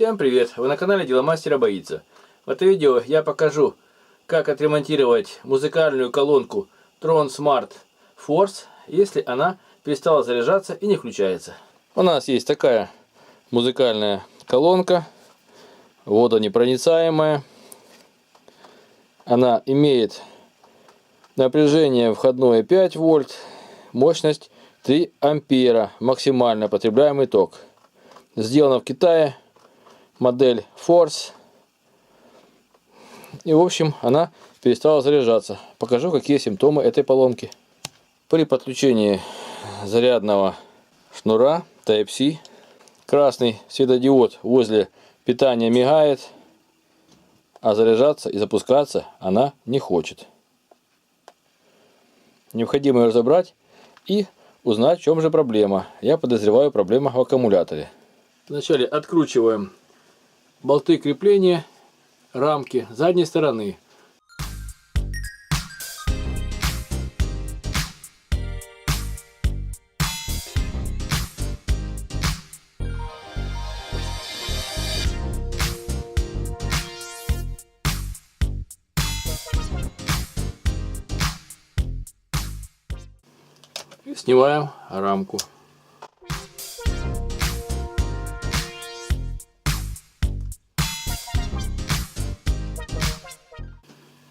Всем привет! Вы на канале Дело Мастера Боится. В этом видео я покажу, как отремонтировать музыкальную колонку Tron Smart Force, если она перестала заряжаться и не включается. У нас есть такая музыкальная колонка, водонепроницаемая. Она имеет напряжение входное 5 вольт, мощность 3 ампера, максимально потребляемый ток. Сделана в Китае, модель Force. И в общем она перестала заряжаться. Покажу, какие симптомы этой поломки. При подключении зарядного шнура Type-C красный светодиод возле питания мигает, а заряжаться и запускаться она не хочет. Необходимо ее разобрать и узнать, в чем же проблема. Я подозреваю, проблема в аккумуляторе. Вначале откручиваем болты крепления рамки задней стороны. И снимаем рамку.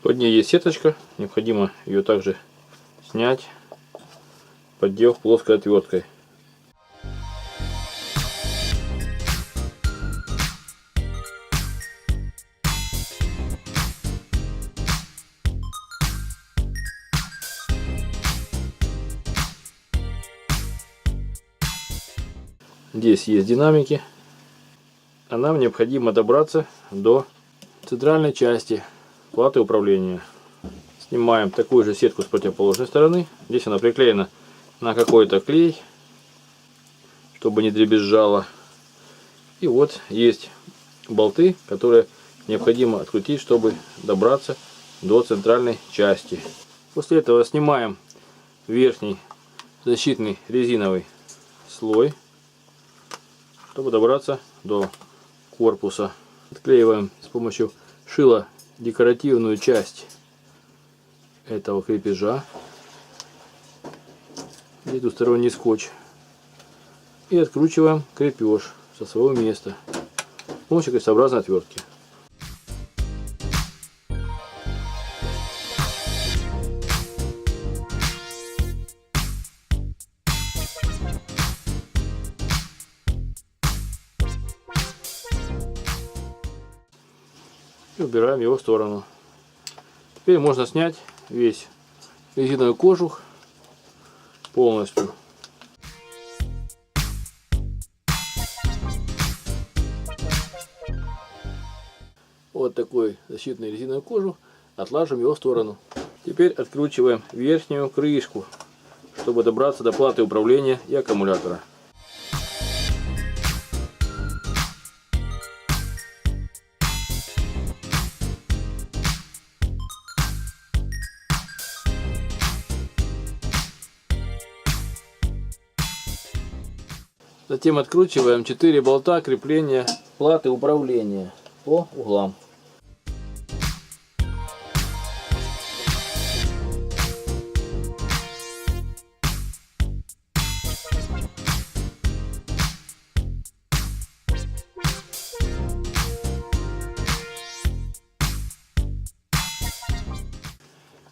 Под ней есть сеточка, необходимо ее также снять, поддев плоской отверткой. Здесь есть динамики, а нам необходимо добраться до центральной части платы управления. Снимаем такую же сетку с противоположной стороны. Здесь она приклеена на какой-то клей, чтобы не дребезжало. И вот есть болты, которые необходимо открутить, чтобы добраться до центральной части. После этого снимаем верхний защитный резиновый слой, чтобы добраться до корпуса. Отклеиваем с помощью шила декоративную часть этого крепежа и двусторонний скотч, и откручиваем крепеж со своего места с помощью крестообразной отвертки. И убираем его в сторону. Теперь можно снять весь резиновый кожух полностью. Вот такой защитный резиновый кожух. Отлаживаем его в сторону. Теперь откручиваем верхнюю крышку, чтобы добраться до платы управления и аккумулятора. Затем откручиваем 4 болта крепления платы управления по углам.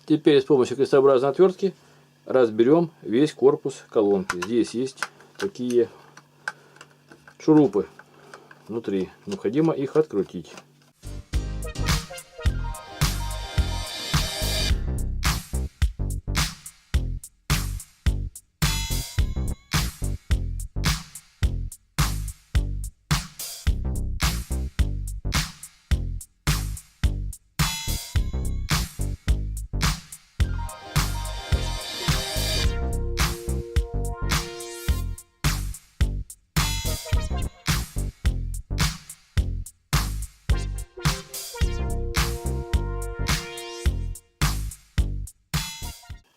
Теперь с помощью крестообразной отвертки разберем весь корпус колонки. Здесь есть такие шурупы внутри, необходимо их открутить.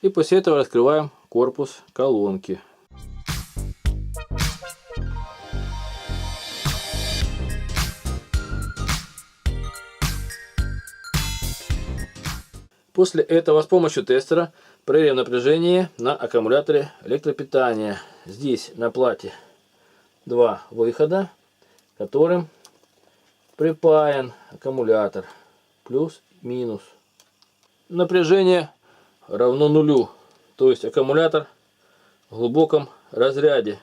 И после этого раскрываем корпус колонки. После этого с помощью тестера проверим напряжение на аккумуляторе электропитания. Здесь на плате два выхода, к которым припаян аккумулятор. Плюс-минус. Напряжение равно нулю. То есть аккумулятор в глубоком разряде.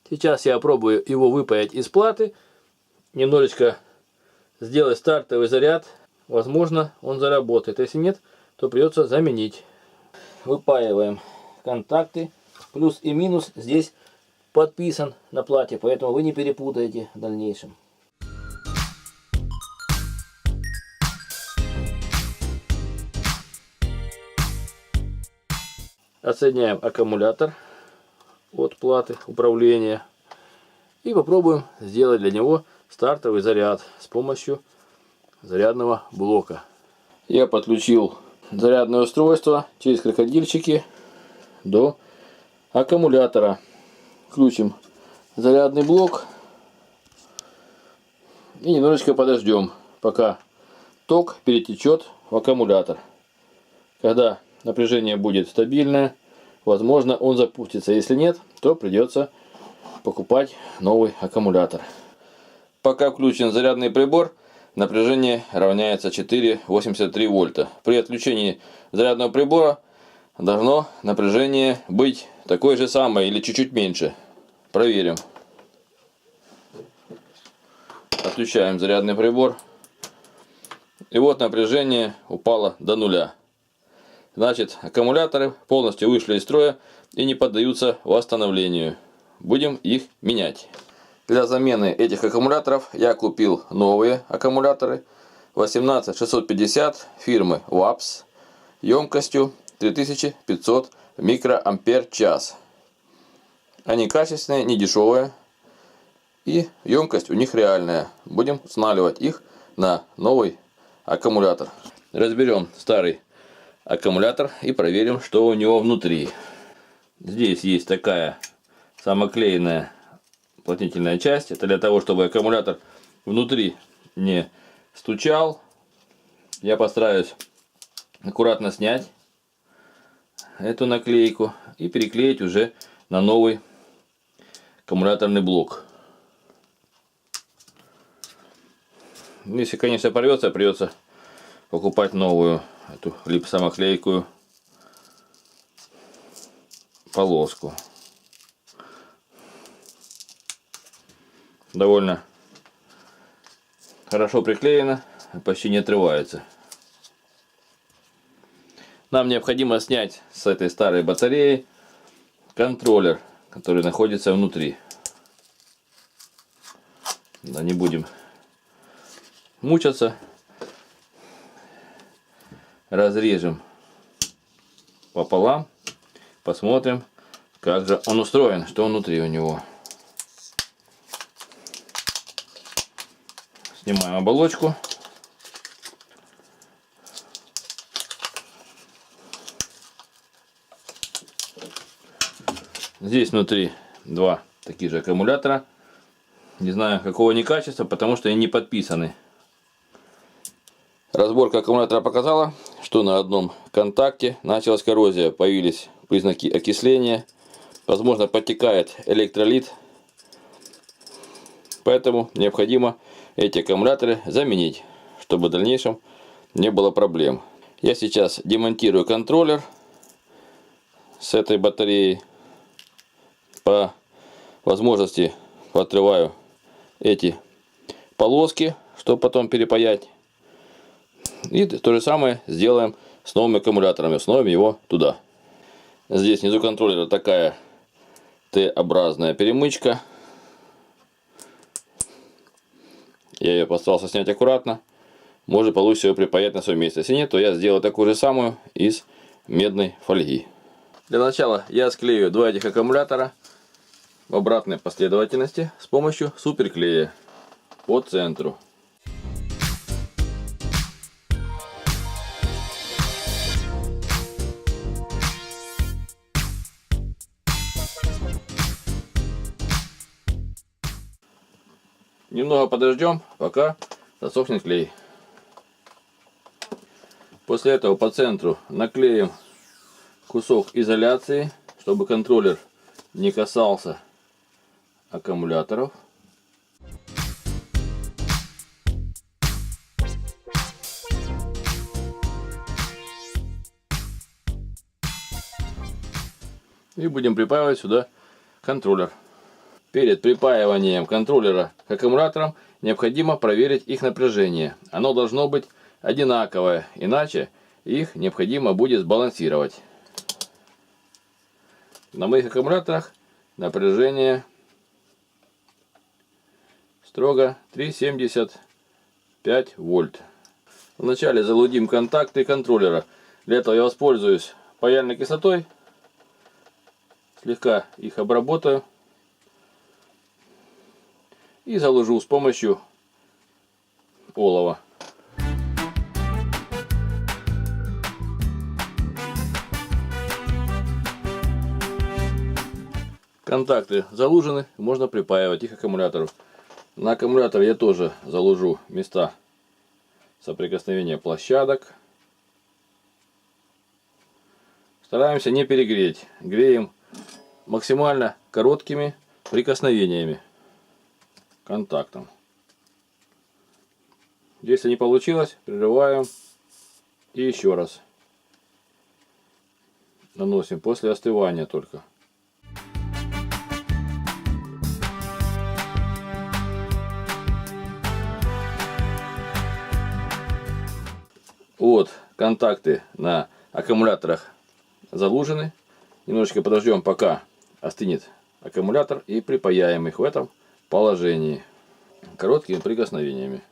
Сейчас я пробую его выпаять из платы. Немножечко сделать стартовый заряд. Возможно, он заработает. Если нет, то придется заменить. Выпаиваем контакты. Плюс и минус здесь подписан на плате, поэтому вы не перепутаете в дальнейшем. Отсоединяем аккумулятор от платы управления и попробуем сделать для него стартовый заряд с помощью зарядного блока. Я подключил зарядное устройство через крокодильчики до аккумулятора. Включим зарядный блок и немножечко подождем, пока ток перетечет в аккумулятор. Когда напряжение будет стабильное, возможно, он запустится. Если нет, то придется покупать новый аккумулятор. Пока включен зарядный прибор, напряжение равняется 4,83 вольта. При отключении зарядного прибора должно напряжение быть такое же самое или чуть-чуть меньше. Проверим. Отключаем зарядный прибор. И вот напряжение упало до нуля. Значит, аккумуляторы полностью вышли из строя и не поддаются восстановлению. Будем их менять. Для замены этих аккумуляторов я купил новые аккумуляторы 18650 фирмы WAPS емкостью 3500 микроампер-час. Они качественные, не дешевые, и емкость у них реальная. Будем устанавливать их на новый аккумулятор. Разберем старый аккумулятор и проверим, что у него внутри. Здесь есть такая самоклеенная уплотнительная часть. Это для того, чтобы аккумулятор внутри не стучал. Я постараюсь аккуратно снять эту наклейку и переклеить уже на новый аккумуляторный блок. Если, конечно, порвется, придется покупать новую эту самоклейкую полоску. Довольно хорошо приклеено, почти не отрывается. Нам необходимо снять с этой старой батареи контроллер, который находится внутри. Да, не будем мучаться. Разрежем пополам, посмотрим, как же он устроен, что внутри у него. Снимаем оболочку. Здесь внутри два таких же аккумулятора. Не знаю, какого они качества, потому что они не подписаны. Разборка аккумулятора показала, что на одном контакте началась коррозия, появились признаки окисления, возможно, подтекает электролит, поэтому необходимо эти аккумуляторы заменить, чтобы в дальнейшем не было проблем. Я сейчас демонтирую контроллер с этой батареи, по возможности отрываю эти полоски, чтобы потом перепаять. И то же самое сделаем с новыми аккумуляторами. Установим его туда. Здесь внизу контроллера такая Т-образная перемычка. Я ее постарался снять аккуратно. Может получится ее припаять на своем месте. Если нет, то я сделаю такую же самую из медной фольги. Для начала я склею два этих аккумулятора в обратной последовательности с помощью суперклея по центру. Немного подождем, пока засохнет клей. После этого по центру наклеим кусок изоляции, чтобы контроллер не касался аккумуляторов. И будем припаивать сюда контроллер. Перед припаиванием контроллера к аккумуляторам необходимо проверить их напряжение. Оно должно быть одинаковое, иначе их необходимо будет сбалансировать. На моих аккумуляторах напряжение строго 3,75 вольт. Вначале залудим контакты контроллера. Для этого я воспользуюсь паяльной кислотой. Слегка их обработаю. И залужу с помощью олова. Контакты залужены, можно припаивать их к аккумулятору. На аккумулятор я тоже залужу места соприкосновения площадок. Стараемся не перегреть. Греем максимально короткими прикосновениями к контактам. Если не получилось, прерываем и еще раз наносим после остывания только. Вот контакты на аккумуляторах залужены. Немножечко подождем, пока остынет аккумулятор, и припаяем их в этом положении короткими прикосновениями.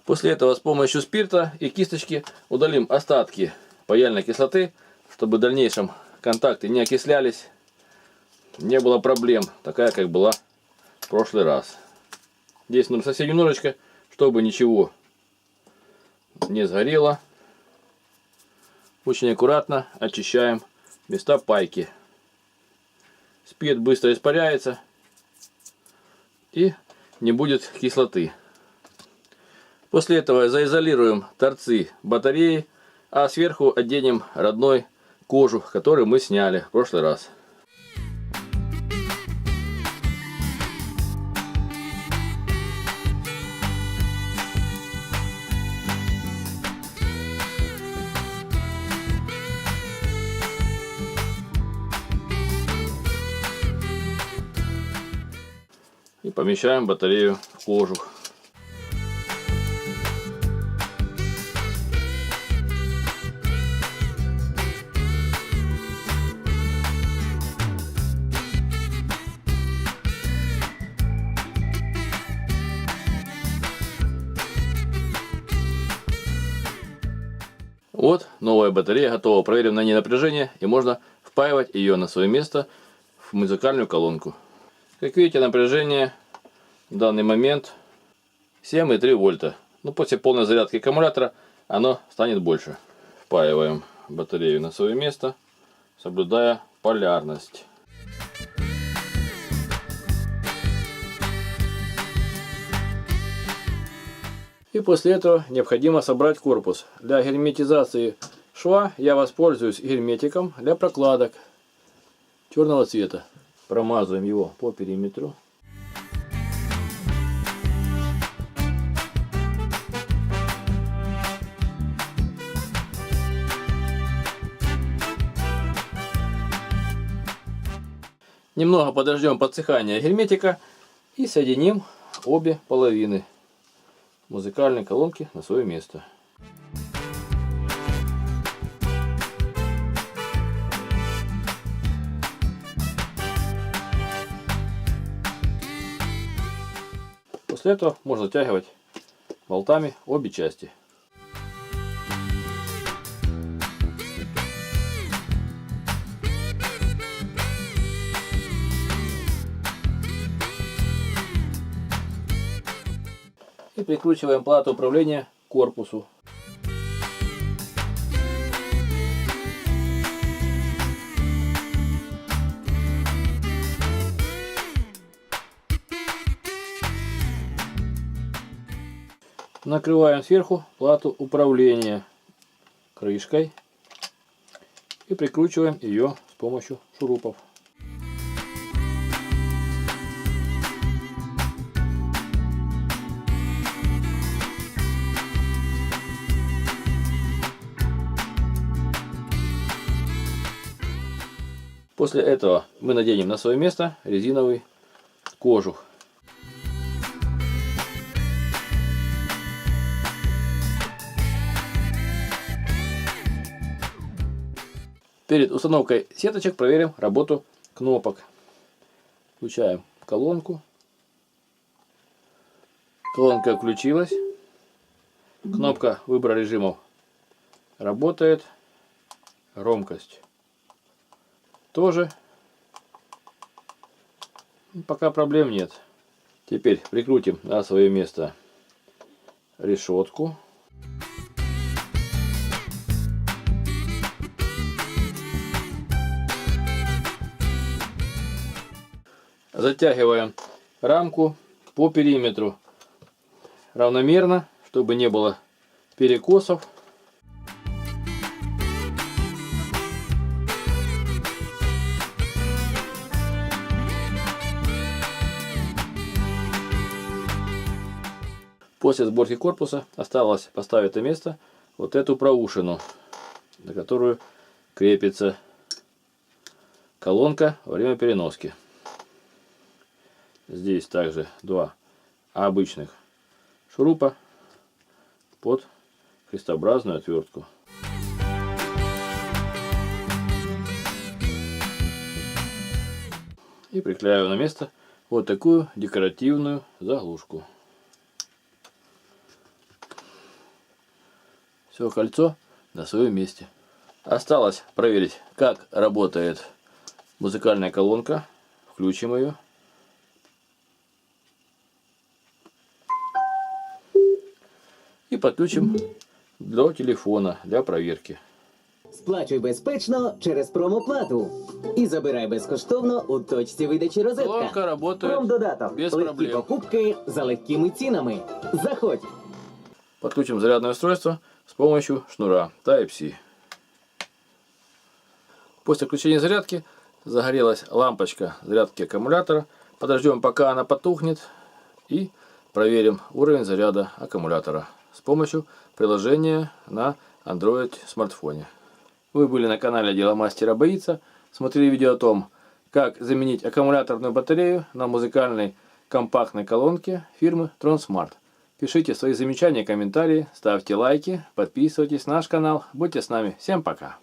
После этого с помощью спирта и кисточки удалим остатки паяльной кислоты, чтобы в дальнейшем контакты не окислялись, не было проблем, такая как была в прошлый раз. Здесь нужно совсем немножечко, чтобы ничего не сгорело. Очень аккуратно очищаем места пайки. Спирт быстро испаряется и не будет кислоты. После этого заизолируем торцы батареи, а сверху оденем родной кожух, который мы сняли в прошлый раз. И помещаем батарею в кожух. Вот новая батарея готова. Проверим на ней напряжение, и можно впаивать ее на свое место в музыкальную колонку. Как видите, напряжение в данный момент 7,3 вольта. Но после полной зарядки аккумулятора оно станет больше. Впаиваем батарею на свое место, соблюдая полярность. И после этого необходимо собрать корпус. Для герметизации шва я воспользуюсь герметиком для прокладок черного цвета. Промазываем его по периметру. Немного подождем подсыхания герметика и соединим обе половины музыкальной колонки на свое место. После этого можно затягивать болтами обе части. И прикручиваем плату управления к корпусу. Накрываем сверху плату управления крышкой и прикручиваем ее с помощью шурупов. После этого мы наденем на свое место резиновый кожух. Перед установкой сеточек проверим работу кнопок. Включаем колонку. Колонка включилась. Кнопка выбора режимов работает. Громкость тоже. Пока проблем нет. Теперь прикрутим на свое место решетку. Затягиваем рамку по периметру равномерно, чтобы не было перекосов. После сборки корпуса осталось поставить на место вот эту проушину, на которую крепится колонка во время переноски. Здесь также два обычных шурупа под крестообразную отвертку. И приклеиваю на место вот такую декоративную заглушку. Все кольцо на своем месте. Осталось проверить, как работает музыкальная колонка. Включим ее. І підключимо до телефона для перевірки. Сплачуй безпечно через промоплату. І забирай безкоштовно у точці видачі розетка. Колонка работает Промдодаток. без Легкі проблем. покупки за легкими цінами. Заходь. Подключим зарядное устройство с помощью шнура Type-C. После включения зарядки загорелась лампочка зарядки аккумулятора. Подождем, пока она потухнет, и проверим уровень заряда аккумулятора с помощью приложения на Android смартфоне. Вы были на канале Дело мастера боится, смотрели видео о том, как заменить аккумуляторную батарею на музыкальной компактной колонке фирмы Tronsmart. Пишите свои замечания, комментарии, ставьте лайки, подписывайтесь на наш канал. Будьте с нами. Всем пока!